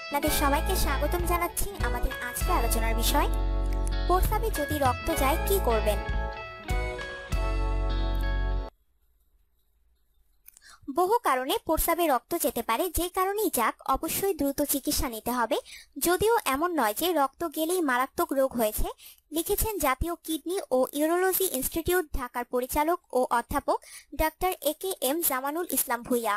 আপনাদের সবাইকে স্বাগতম জানাচ্ছি আমাদের আজকের আলোচনার বিষয় প্রস্রাবে যদি রক্ত যায় কি করবেন। বহু কারণে প্রস্রাবে রক্ত যেতে পারে, যে কারণেই যাক অবশ্যই দ্রুত চিকিৎসা নিতে হবে। যদিও এমন নয় যে রক্ত গেলেই মারাত্মক রোগ হয়েছে, লিখেছেন জাতীয় কিডনি ও ইউরোলজি ইনস্টিটিউট ঢাকার পরিচালক ও অধ্যাপক ডাক্তার AKM জামানুল ইসলাম ভূঁইয়া।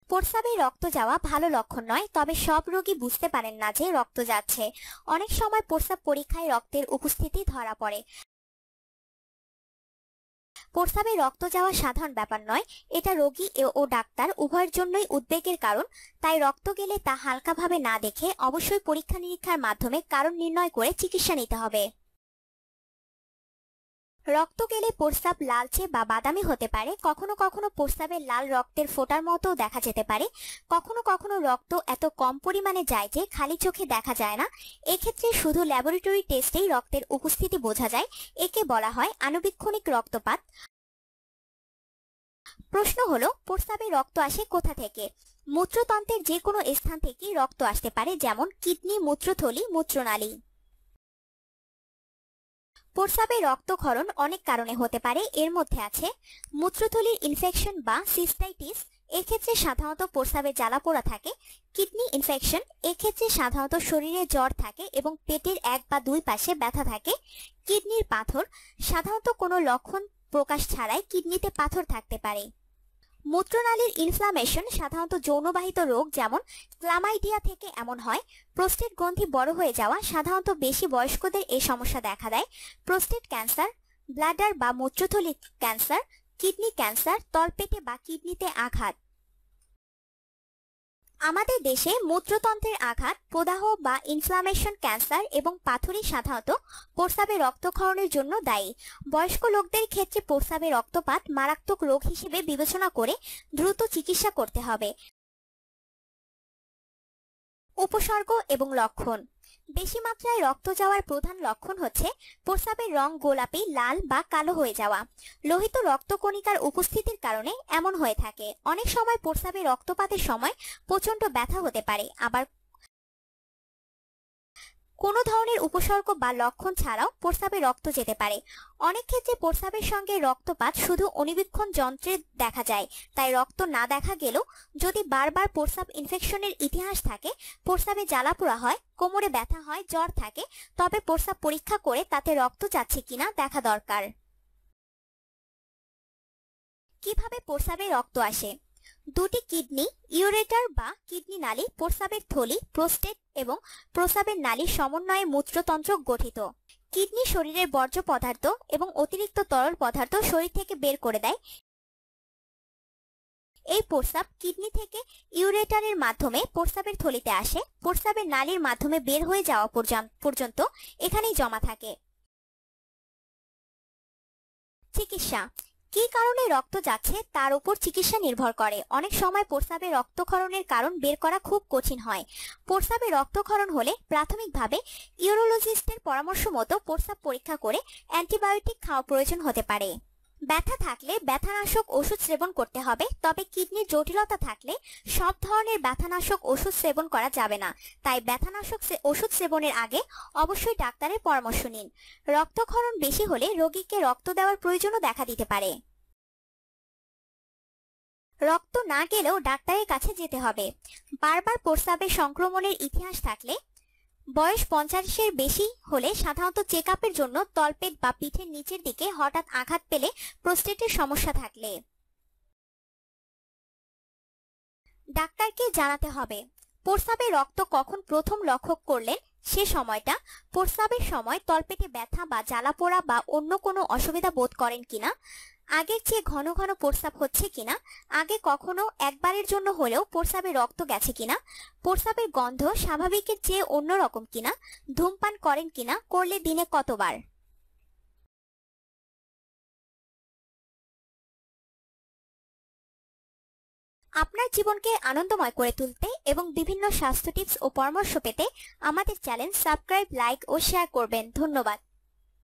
প্রস্রাবে রক্ত যাওয়া ভালো লক্ষণ নয়, তবে সব রোগী বুঝতে পারেন না যে রক্ত যাচ্ছে। অনেক সময় প্রস্রাব পরীক্ষায় রক্তের উপস্থিতি ধরা পড়ে। প্রস্রাবে রক্ত যাওয়া সাধারণ ব্যাপার নয়, এটা রোগী ও ডাক্তার উভয়ের জন্যই উদ্বেগের কারণ। তাই রক্ত গেলে তা হালকাভাবে না দেখে অবশ্যই পরীক্ষা নিরীক্ষার মাধ্যমে কারণ নির্ণয় করে চিকিৎসা নিতে হবে। রক্ত গেলে প্রস্রাব লালচে বা বাদামি হতে পারে। কখনো কখনো প্রস্রাবে লাল রক্তের ফোঁটার মতো দেখা যেতে পারে। কখনো কখনো রক্ত এত কম পরিমাণে যায় যে খালি চোখে দেখা যায় না। এক্ষেত্রে শুধু ল্যাবরেটরি টেস্টেই রক্তের উপস্থিতি বোঝা যায়। একে বলা হয় আণুবীক্ষণিক রক্তপাত। প্রশ্ন হলো, প্রস্রাবে রক্ত আসে কোথা থেকে? মূত্রতন্ত্রের যে কোনো স্থান থেকেই রক্ত আসতে পারে, যেমন কিডনি, মূত্রথলি, মূত্রনালী। প্রস্রাবে রক্তক্ষরণ অনেক কারণে হতে পারে। এর মধ্যে আছে মূত্রথলির ইনফেকশন বা সিস্টাইটিস, এক্ষেত্রে সাধারণত প্রস্রাবে জ্বালাপোড়া থাকে। কিডনি ইনফেকশন, এক্ষেত্রে সাধারণত শরীরে জ্বর থাকে এবং পেটের এক বা দুই পাশে ব্যথা থাকে। কিডনির পাথর, সাধারণত কোনো লক্ষণ প্রকাশ ছাড়াই কিডনিতে পাথর থাকতে পারে। মূত্রনালীর ইনফ্লামেশন, সাধারণত যৌনবাহিত রোগ যেমন ক্লামাইডিয়া থেকে এমন হয়। প্রোস্টেট গ্রন্থি বড় হয়ে যাওয়া, সাধারণত বেশি বয়স্কদের এই সমস্যা দেখা দেয়। প্রোস্টেট ক্যান্সার, ব্লাডার বা মূত্রথলি ক্যান্সার, কিডনি ক্যান্সার, তলপেটে বা কিডনিতে আঘাত। আমাদের দেশে মূত্রতন্ত্রের আঘাত, প্রদাহ বা ইনফ্লামেশন, ক্যান্সার এবং পাথরি সাধারণত প্রস্রাবে রক্তক্ষরণের জন্য দায়ী। বয়স্ক লোকদের ক্ষেত্রে প্রস্রাবে রক্তপাত মারাত্মক রোগ হিসেবে বিবেচনা করে দ্রুত চিকিৎসা করতে হবে। উপসর্গ এবং লক্ষণ। বেশি মাত্রায় রক্ত যাওয়ার প্রধান লক্ষণ হচ্ছে প্রস্রাবের রং গোলাপি, লাল বা কালো হয়ে যাওয়া। লোহিত রক্তকণিকার উপস্থিতির কারণে এমন হয়ে থাকে। অনেক সময় প্রস্রাবে রক্তপাতের সময় প্রচন্ড ব্যথা হতে পারে। আবার কোনো ধরনের উপসর্গ বা লক্ষণ ছাড়াও প্রস্রাবে রক্ত যেতে পারে। অনেক ক্ষেত্রে প্রস্রাবের সঙ্গে রক্তপাত শুধু অণুবীক্ষণ যন্ত্রে দেখা যায়, তাই রক্ত না দেখা গেলেও যদি বারবার প্রস্রাব ইনফেকশনের ইতিহাস থাকে, প্রস্রাবে জ্বালাপোড়া হয়, কোমরে ব্যথা হয়, জ্বর থাকে, তবে প্রস্রাব পরীক্ষা করে তাতে রক্ত যাচ্ছে কিনা দেখা দরকার। কিভাবে প্রস্রাবে রক্ত আসে? দুটি কিডনি, ইউরেটার বা কিডনি নালী, প্রস্রাবের থলি, প্রোস্টেট এবং প্রস্রাবের নালীর সমন্বয়ে মূত্রতন্ত্র গঠিত। কিডনি শরীরের বর্জ্য পদার্থ এবং অতিরিক্ত তরল পদার্থ শরীর থেকে বের করে দেয়। এই প্রস্রাব কিডনি থেকে ইউরেটারের মাধ্যমে প্রস্রাবের থলিতে আসে। প্রস্রাবের নালীর মাধ্যমে বের হয়ে যাওয়া পর্যন্ত এখানেই জমা থাকে। চিকিৎসা। কি কারণে রক্ত যাচ্ছে তার উপর চিকিৎসা নির্ভর করে। অনেক সময় প্রস্রাবে রক্তক্ষরণের কারণ বের করা খুব কঠিন হয়। প্রস্রাবে রক্তক্ষরণ হলে প্রাথমিকভাবে ইউরোলজিস্টের পরামর্শ মতো প্রস্রাব পরীক্ষা করে অ্যান্টিবায়োটিক খাওয়া প্রয়োজন হতে পারে। ব্যথা থাকলে ব্যথানাশক ওষুধ সেবন করতে হবে, তবে কিডনির জটিলতা থাকলে সব ধরনের ব্যথানাশক ওষুধ সেবন করা যাবে না। তাই ব্যথানাশক ওষুধ সেবনের আগে অবশ্যই ডাক্তারের পরামর্শ নিন। রক্তক্ষরণ বেশি হলে রোগীকে রক্ত দেওয়ার প্রয়োজনও দেখা দিতে পারে। রক্ত না গেলেও ডাক্তারের কাছে যেতে হবে। বারবার প্রস্রাবে সংক্রমণের ইতিহাস থাকলে, বয়স 50-এর বেশি হলে, সাধারণত চেক আপের জন্য তলপেট বা পিঠের নিচের দিকে হঠাৎ আঘাত পেলে, প্রোস্টেটের সমস্যা থাকলে ডাক্তারকে জানাতে হবে। প্রস্রাবে রক্ত কখন প্রথম লক্ষ্য করলেন সে সময়টা। প্রস্রাবের সময় তলপেটে ব্যথা বা জ্বালাপোড়া বা অন্য কোনো অসুবিধা বোধ করেন কিনা, আগের চেয়ে ঘন ঘন প্রস্রাব হচ্ছে কিনা, আগে কখনো একবারের জন্য হলেও প্রস্রাবে রক্ত গেছে কিনা, প্রস্রাবের গন্ধ স্বাভাবিকের চেয়ে অন্যরকম কিনা, ধূমপান করেন কিনা, করলে দিনে কতবার। আপনার জীবনকে আনন্দময় করে তুলতে এবং বিভিন্ন স্বাস্থ্য টিপস ও পরামর্শ পেতে আমাদের চ্যানেল সাবস্ক্রাইব, লাইক ও শেয়ার করবেন। ধন্যবাদ।